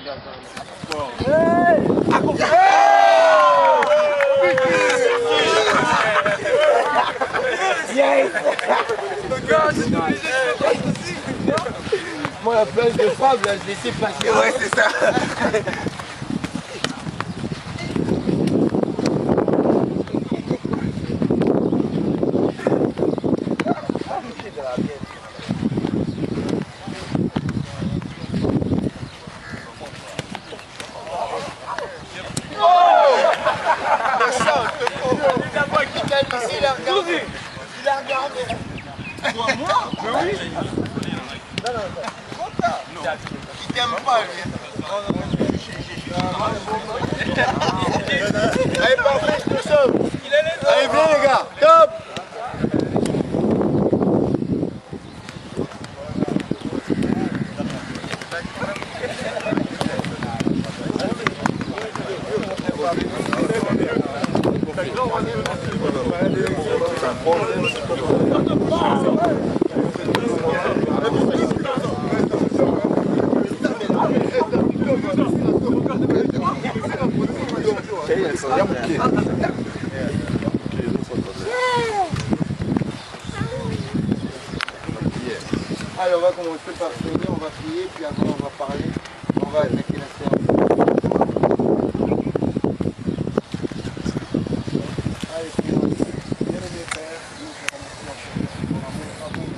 Moi, la place de Fab, là, je laissais passer. Ouais, c'est ça. Il a regardé. Moi? Mais oui. Il t'aime pas, lui. Allez, parfait, nous sommes. Allez, viens, les gars. Top. Allez, on va commencer par finir, on va prier, puis après on va parler, on va attaquer la séance. Allez, prions. Bien-aimé Père, nous te remercions pour l'amour à vous.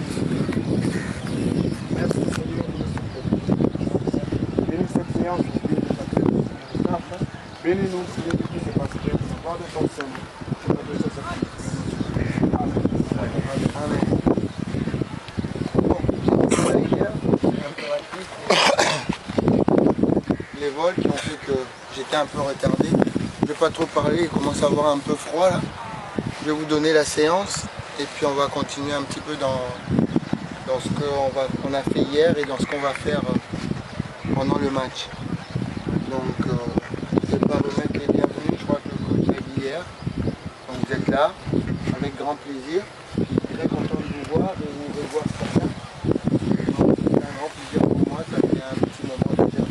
Merci Seigneur de notre bénis cette séance, Dieu de ta grâce. Bénis-nous, Seigneur, de tout ce passé, pour la gloire de ton Seigneur. Amen. Les vols qui ont fait que j'étais un peu retardé. Je ne vais pas trop parler, il commence à avoir un peu froid là. Je vais vous donner la séance et puis on va continuer un petit peu dans ce qu'on a fait hier et dans ce qu'on va faire pendant le match. Donc c'est pas le mec est bienvenu, je crois que le coach l'a dit hier. Donc vous êtes là, avec grand plaisir. Très content de vous voir, de vous revoir certains. C'est un grand plaisir pour moi, ça fait un petit moment déjà.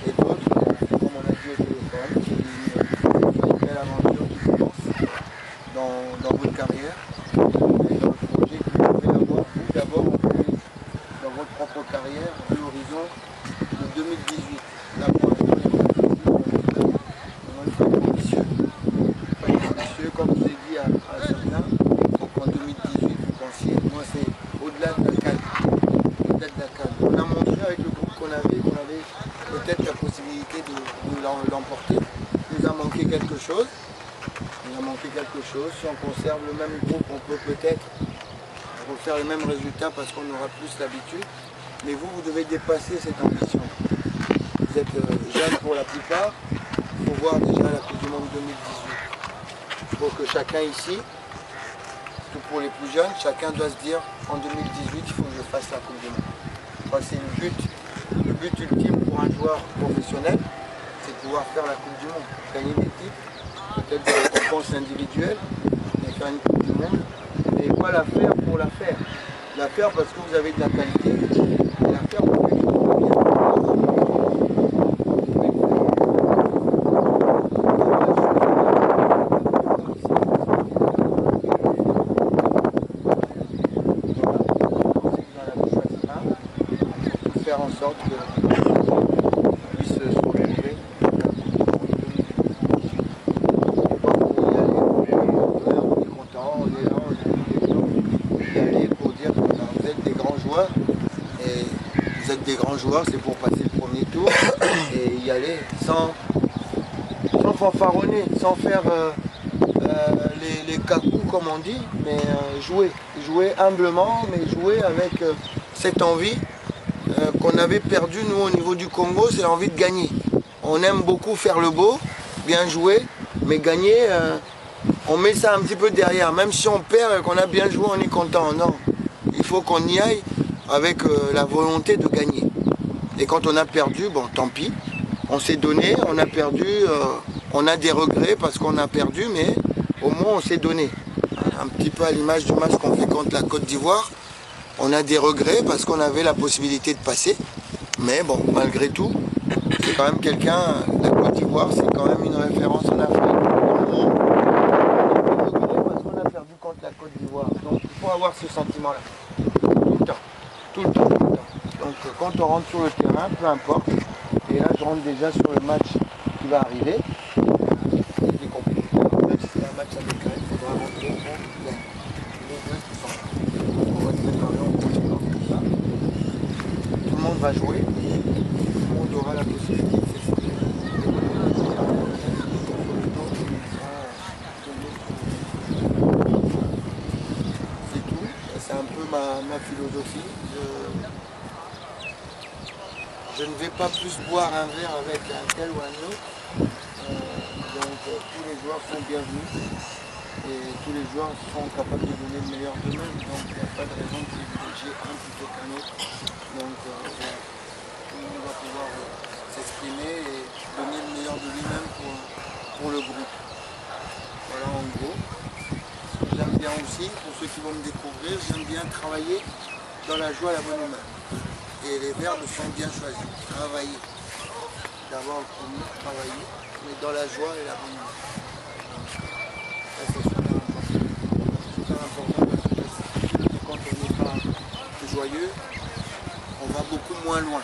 Et d'autres, comme on a dit au téléphone, c'est une belle aventure qui commence dans votre carrière et dans le projet que vous pouvez avoir, vous d'abord, dans votre propre carrière, vu l'horizon de 2018. Là pour l'instant, il faut être ambitieux. Pas être ambitieux, comme je vous ai dit à certains, il faut qu'en 2018, vous pensiez, moi c'est au-delà de la CAN. On a montré avec le groupe qu'on avait peut-être la possibilité de l'emporter. Il nous a manqué quelque chose. Si on conserve le même groupe, on peut peut-être refaire les mêmes résultats parce qu'on aura plus l'habitude. Mais vous devez dépasser cette ambition. Vous êtes jeunes pour la plupart. Il faut voir déjà la Coupe du Monde 2018. Il faut que chacun ici, tout pour les plus jeunes, chacun doit se dire en 2018, il faut que je fasse la Coupe du Monde. C'est le but ultime pour un joueur professionnel, c'est de pouvoir faire la Coupe du Monde. Gagner une équipe, peut-être des récompenses individuelles, mais faire une Coupe du Monde, et pas la faire pour la faire. La faire parce que vous avez de la qualité, et la faire pour quelque chose de bien. Faire en sorte qu'on puisse se retrouver. On est content, on est là, on est aller pour dire que vous êtes des grands joueurs et vous êtes des grands joueurs, c'est pour passer le premier tour et y aller sans fanfaronner, sans faire les cacous comme on dit, mais jouer humblement, mais jouer avec cette envie qu'on avait perdu nous au niveau du Congo, c'est l'envie de gagner. On aime beaucoup faire le beau, bien jouer, mais gagner, on met ça un petit peu derrière. Même si on perd et qu'on a bien joué, on est content. Non, il faut qu'on y aille avec la volonté de gagner. Et quand on a perdu, bon tant pis, on s'est donné, on a perdu, on a des regrets parce qu'on a perdu, mais au moins on s'est donné. Un petit peu à l'image du match qu'on fait contre la Côte d'Ivoire. On a des regrets parce qu'on avait la possibilité de passer. Mais bon, malgré tout, c'est quand même quelqu'un, la Côte d'Ivoire, c'est quand même une référence en Afrique. Parce qu'on a perdu contre la Côte d'Ivoire. Donc il faut avoir ce sentiment-là. Tout le temps. Tout le temps. Tout le temps. Donc quand on rentre sur le terrain, peu importe. Et là je rentre déjà sur le match qui va arriver. C'est compliqué. Même si c'est un match amical, il faudra rentrer en gagne. Les deux qui sont. On va se préparer en conséquence de ça. Tout le monde va jouer. Tout le monde aura la possibilité de s'exprimer. C'est tout. C'est un peu ma philosophie. Je ne vais pas plus boire un verre avec un tel ou un autre. Donc tous les joueurs sont bienvenus et tous les joueurs sont capables de donner le meilleur d'eux-mêmes. Donc il n'y a pas de raison de privilégier un plutôt qu'un autre. Donc tout le monde va pouvoir s'exprimer et donner le meilleur de lui-même pour le groupe. Voilà en gros. J'aime bien aussi, pour ceux qui vont me découvrir, j'aime bien travailler dans la joie et la bonne humeur. Et les verbes sont bien choisis. Travailler. D'abord, travailler, mais dans la joie et la bonne humeur. Ça, c'est super important. Super important parce que quand on n'est pas joyeux, on va beaucoup moins loin.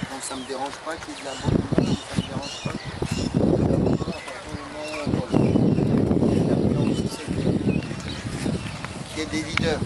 Donc ça ne me dérange pas qu'il y ait de la bonne humeur, ça ne me dérange pas qu'il y ait de la bonne humeur à partir du moment où on vole. Et j'aime bien aussi, c'est qu'il y ait des leaders.